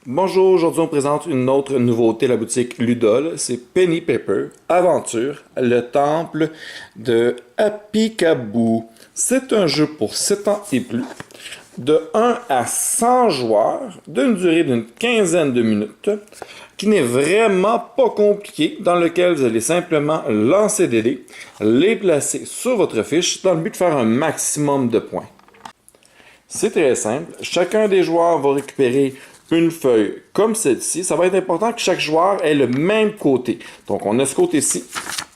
Bonjour, aujourd'hui on présente une autre nouveauté à la boutique Ludol, c'est Penny Paper Aventure, le temple de Apicaboo. C'est un jeu pour 7 ans et plus, de 1 à 100 joueurs, d'une durée d'une quinzaine de minutes, qui n'est vraiment pas compliqué, dans lequel vous allez simplement lancer des dés, les placer sur votre fiche dans le but de faire un maximum de points. C'est très simple, chacun des joueurs va récupérer une feuille comme celle-ci. Ça va être important que chaque joueur ait le même côté. Donc, on a ce côté-ci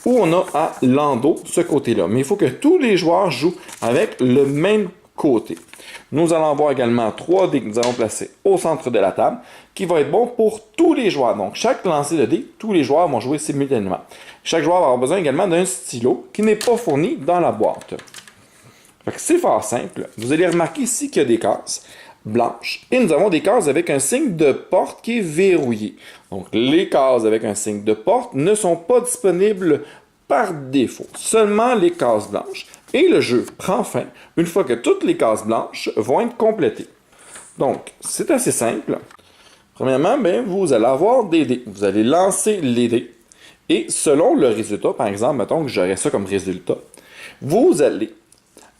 où on a à l'endos ce côté-là. Mais il faut que tous les joueurs jouent avec le même côté. Nous allons avoir également 3 dés que nous allons placer au centre de la table, qui va être bon pour tous les joueurs. Donc, chaque lancer de dés, tous les joueurs vont jouer simultanément. Chaque joueur va avoir besoin également d'un stylo qui n'est pas fourni dans la boîte. C'est fort simple. Vous allez remarquer ici qu'il y a des cases blanches. Et nous avons des cases avec un signe de porte qui est verrouillé. Donc, les cases avec un signe de porte ne sont pas disponibles par défaut. Seulement les cases blanches. Et le jeu prend fin une fois que toutes les cases blanches vont être complétées. Donc, c'est assez simple. Premièrement, vous allez avoir des dés. Vous allez lancer les dés. Et selon le résultat, par exemple, mettons que j'aurais ça comme résultat, vous allez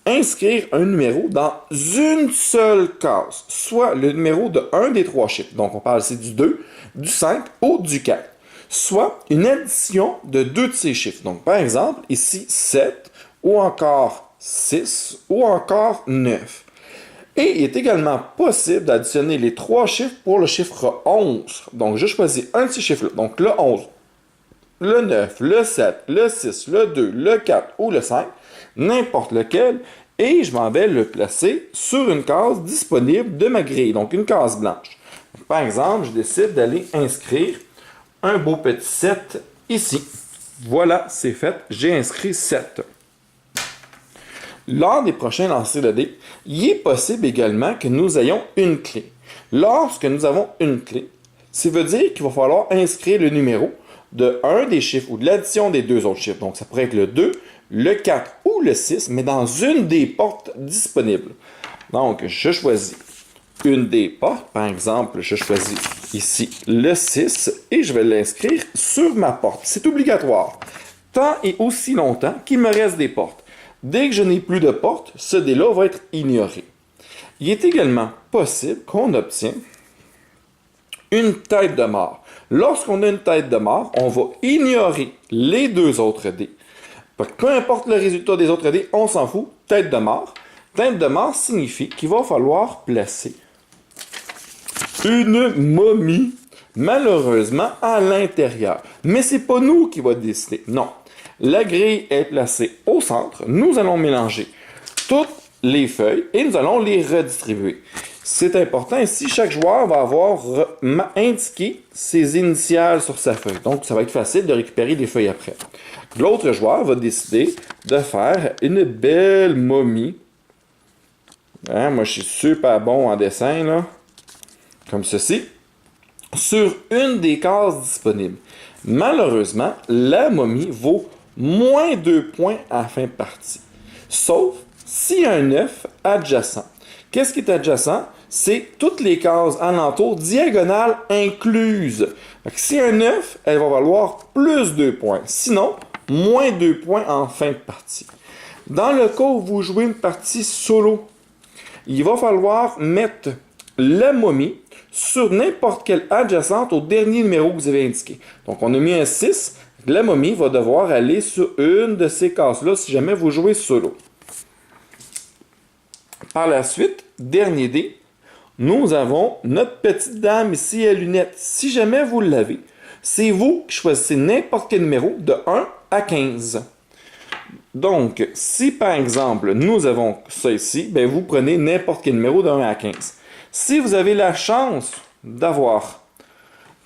inscrire un numéro dans une seule case, soit le numéro de un des 3 chiffres. Donc, on parle ici du 2, du 5 ou du 4. Soit une addition de 2 de ces chiffres. Donc, par exemple, ici 7 ou encore 6 ou encore 9. Et il est également possible d'additionner les 3 chiffres pour le chiffre 11. Donc, je choisis un de ces chiffres-là. Donc, le 11, le 9, le 7, le 6, le 2, le 4 ou le 5, n'importe lequel, et je m'en vais le placer sur une case disponible de ma grille, donc une case blanche. Par exemple, je décide d'aller inscrire un beau petit 7 ici. Voilà, c'est fait, j'ai inscrit 7. Lors des prochains lancers de dés, il est possible également que nous ayons une clé. Lorsque nous avons une clé, ça veut dire qu'il va falloir inscrire le numéro de un des chiffres ou de l'addition des 2 autres chiffres. Donc, ça pourrait être le 2, le 4 ou le 6, mais dans une des portes disponibles. Donc, je choisis une des portes. Par exemple, je choisis ici le 6 et je vais l'inscrire sur ma porte. C'est obligatoire. Tant et aussi longtemps qu'il me reste des portes. Dès que je n'ai plus de portes, ce dé-là va être ignoré. Il est également possible qu'on obtienne une tête de mort. Lorsqu'on a une tête de mort, on va ignorer les 2 autres dés. Peu importe le résultat des autres dés, on s'en fout. Tête de mort. Tête de mort signifie qu'il va falloir placer une momie, malheureusement, à l'intérieur. Mais c'est pas nous qui va décider. Non. La grille est placée au centre. Nous allons mélanger toutes les feuilles et nous allons les redistribuer. C'est important, ici, chaque joueur va avoir indiqué ses initiales sur sa feuille. Donc, ça va être facile de récupérer les feuilles après. L'autre joueur va décider de faire une belle momie. Hein, moi, je suis super bon en dessin, là. Comme ceci. Sur une des cases disponibles. Malheureusement, la momie vaut moins 2 points à la fin de partie. Sauf s'il y a un œuf adjacent. Qu'est-ce qui est adjacent? C'est toutes les cases alentour, diagonales incluses. S'il y a un 9, elle va valoir plus 2 points. Sinon, moins 2 points en fin de partie. Dans le cas où vous jouez une partie solo, il va falloir mettre la momie sur n'importe quelle adjacente au dernier numéro que vous avez indiqué. Donc, on a mis un 6. La momie va devoir aller sur une de ces cases-là si jamais vous jouez solo. Par la suite, dernier dé, nous avons notre petite dame ici à lunettes. Si jamais vous l'avez, c'est vous qui choisissez n'importe quel numéro de 1 à 15. Donc, si par exemple, nous avons ça ici, vous prenez n'importe quel numéro de 1 à 15. Si vous avez la chance d'avoir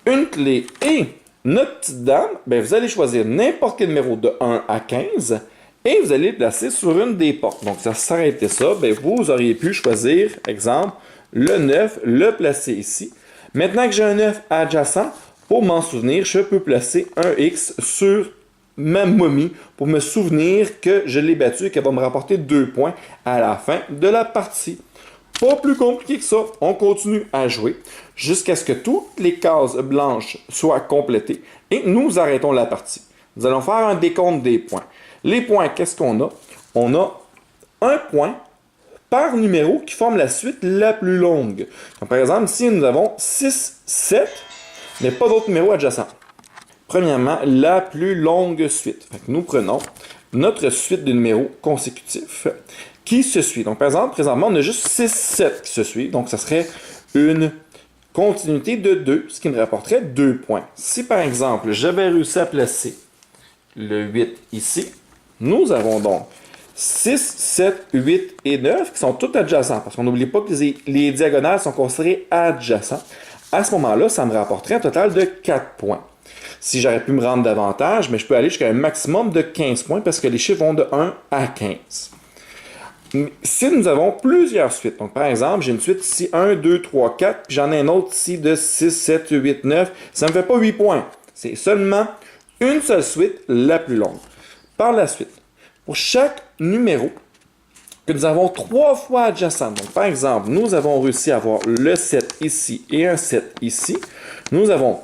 une clé et notre petite dame, vous allez choisir n'importe quel numéro de 1 à 15 et vous allez le placer sur une des portes. Donc, ça s'arrêtait ça, vous auriez pu choisir, exemple, le 9, le placer ici. Maintenant que j'ai un 9 adjacent, pour m'en souvenir, je peux placer un X sur ma momie pour me souvenir que je l'ai battue et qu'elle va me rapporter 2 points à la fin de la partie. Pas plus compliqué que ça, on continue à jouer jusqu'à ce que toutes les cases blanches soient complétées et nous arrêtons la partie. Nous allons faire un décompte des points. Les points, qu'est-ce qu'on a? On a un point par numéro qui forme la suite la plus longue. Donc, par exemple, ici, nous avons 6, 7, mais pas d'autres numéros adjacents. Premièrement, la plus longue suite. Fait que nous prenons notre suite de numéros consécutifs qui se suit. Donc, par exemple, présentement, on a juste 6, 7 qui se suivent. Donc, ça serait une continuité de 2, ce qui me rapporterait 2 points. Si, par exemple, j'avais réussi à placer le 8 ici, nous avons donc 6, 7, 8 et 9 qui sont tous adjacents. Parce qu'on n'oublie pas que les diagonales sont considérées adjacents. À ce moment-là, ça me rapporterait un total de 4 points. Si j'aurais pu me rendre davantage, mais je peux aller jusqu'à un maximum de 15 points parce que les chiffres vont de 1 à 15. Si nous avons plusieurs suites, donc par exemple, j'ai une suite ici 1, 2, 3, 4, puis j'en ai un autre ici de 6, 7, 8, 9, ça ne me fait pas 8 points. C'est seulement une seule suite, la plus longue. Par la suite, pour chaque numéro que nous avons 3 fois adjacent, donc par exemple, nous avons réussi à avoir le 7 ici et un 7 ici, nous avons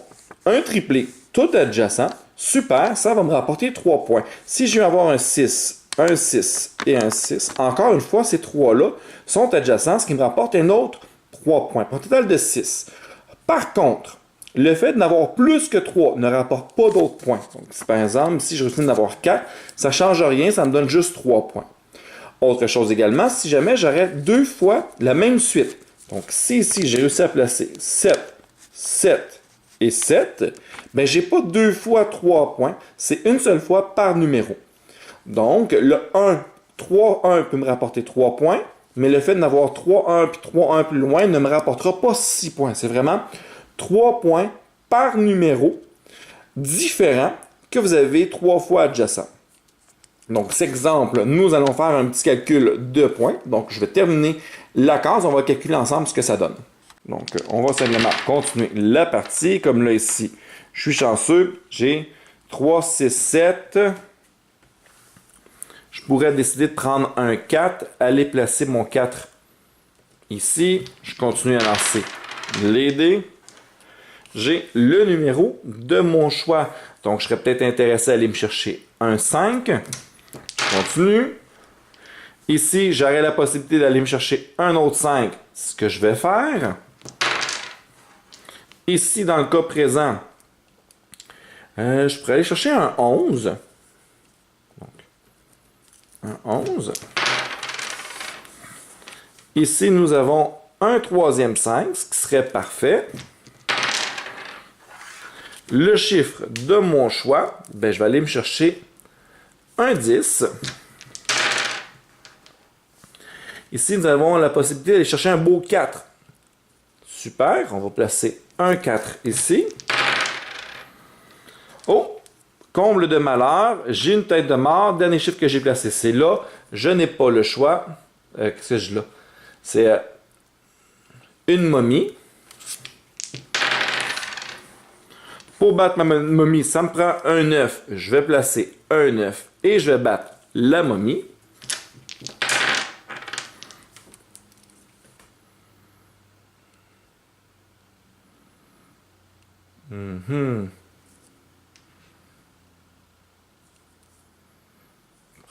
un triplé tout adjacent, super, ça va me rapporter 3 points. Si je veux avoir un 6 et un 6, encore une fois, ces 3-là sont adjacents, ce qui me rapporte un autre 3 points, pour un total de 6. Par contre, le fait d'avoir plus que 3 ne rapporte pas d'autres points. Donc, si par exemple, si je réussis d'en avoir 4, ça ne change rien, ça me donne juste 3 points. Autre chose également, si jamais j'aurais 2 fois la même suite. Donc, si ici, j'ai réussi à placer 7, 7 et 7, ben, je n'ai pas 2 fois 3 points, c'est une seule fois par numéro. Donc, le 1, 3, 1 peut me rapporter 3 points, mais le fait d'avoir 3, 1 puis 3, 1 plus loin ne me rapportera pas 6 points. C'est vraiment 3 points par numéro différent que vous avez 3 fois adjacent. Donc, cet exemple, nous allons faire un petit calcul de points. Donc, je vais terminer la case. On va calculer ensemble ce que ça donne. Donc, on va simplement continuer la partie. Comme là, ici, je suis chanceux. J'ai 3, 6, 7. Je pourrais décider de prendre un 4, aller placer mon 4 ici. Je continue à lancer les dés. J'ai le numéro de mon choix. Donc, je serais peut-être intéressé à aller me chercher un 5. Je continue. Ici, j'aurais la possibilité d'aller me chercher un autre 5, ce que je vais faire. Ici, dans le cas présent, je pourrais aller chercher un 11. Donc, un 11. Ici, nous avons un troisième 5, ce qui serait parfait. Le chiffre de mon choix, ben, je vais aller me chercher un 10. Ici, nous avons la possibilité d'aller chercher un beau 4. Super, on va placer un 4 ici. Oh, comble de malheur, j'ai une tête de mort. Dernier chiffre que j'ai placé, c'est là. Je n'ai pas le choix. Qu'est-ce que j'ai là? C'est une momie. Pour battre ma momie, ça me prend un 9. Je vais placer un 9 et je vais battre la momie.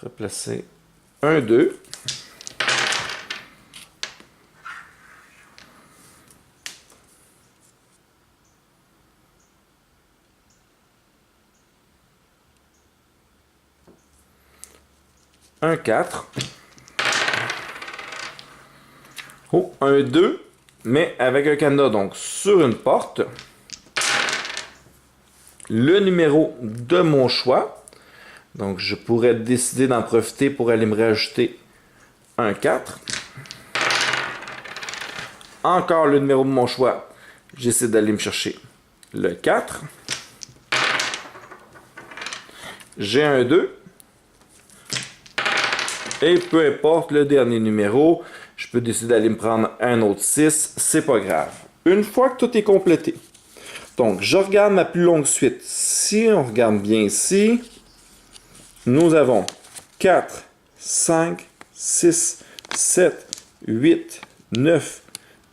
Je vais placer un 2. Un 4. Oh, un 2, mais avec un cadenas, donc sur une porte. Le numéro de mon choix. Donc, je pourrais décider d'en profiter pour aller me rajouter un 4. Encore le numéro de mon choix. J'essaie d'aller me chercher le 4. J'ai un 2. Et peu importe le dernier numéro, je peux décider d'aller me prendre un autre 6. C'est pas grave. Une fois que tout est complété, donc je regarde ma plus longue suite. Si on regarde bien ici, nous avons 4, 5, 6, 7, 8, 9,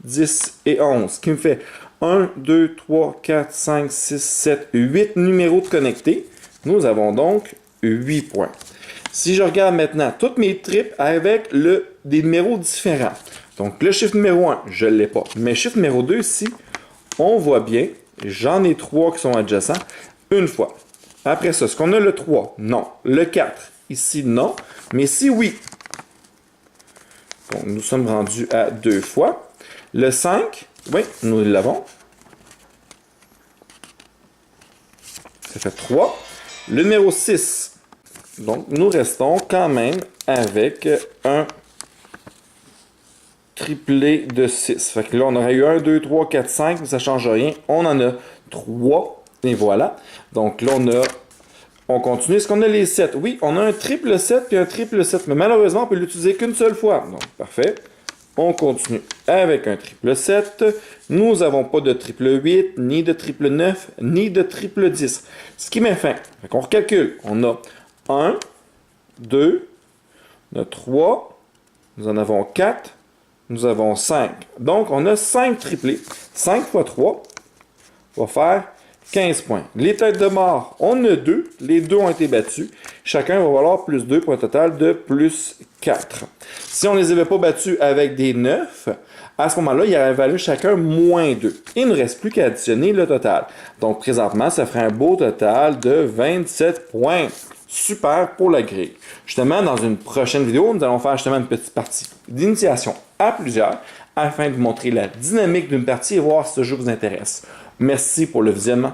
10 et 11, ce qui me fait 1, 2, 3, 4, 5, 6, 7, 8 numéros de connectés. Nous avons donc 8 points. Si je regarde maintenant toutes mes triples avec des numéros différents. Donc, le chiffre numéro 1, je ne l'ai pas. Mais chiffre numéro 2, ici, on voit bien, j'en ai 3 qui sont adjacents une fois. Après ça, est-ce qu'on a le 3? Non. Le 4, ici, non. Mais ici, oui. Donc, nous sommes rendus à 2 fois. Le 5, oui, nous l'avons. Ça fait 3. Le numéro 6. Donc, nous restons quand même avec un triplé de 6. Fait que là, on aurait eu 1, 2, 3, 4, 5, mais ça ne change rien. On en a 3. Et voilà. Donc là, on continue. Est-ce qu'on a les 7? Oui, on a un triple 7 puis un triple 7. Mais malheureusement, on peut l'utiliser qu'une seule fois. Donc, parfait. On continue avec un triple 7. Nous n'avons pas de triple 8, ni de triple 9, ni de triple 10. Ce qui met fin. Fait qu'on recalcule. On a 1, 2, on a 3, nous en avons 4, nous avons 5. Donc, on a 5 triplés. 5 fois 3 va faire 15 points. Les têtes de mort, on a 2. Les 2 ont été battus. Chacun va valoir plus 2 pour un total de plus 4. Si on ne les avait pas battus avec des 9, à ce moment-là, il aurait valu chacun moins 2. Il ne reste plus qu'à additionner le total. Donc, présentement, ça ferait un beau total de 27 points. Super pour la grille. Justement, dans une prochaine vidéo, nous allons faire justement une petite partie d'initiation à plusieurs afin de vous montrer la dynamique d'une partie et voir si ce jeu vous intéresse. Merci pour le visionnement.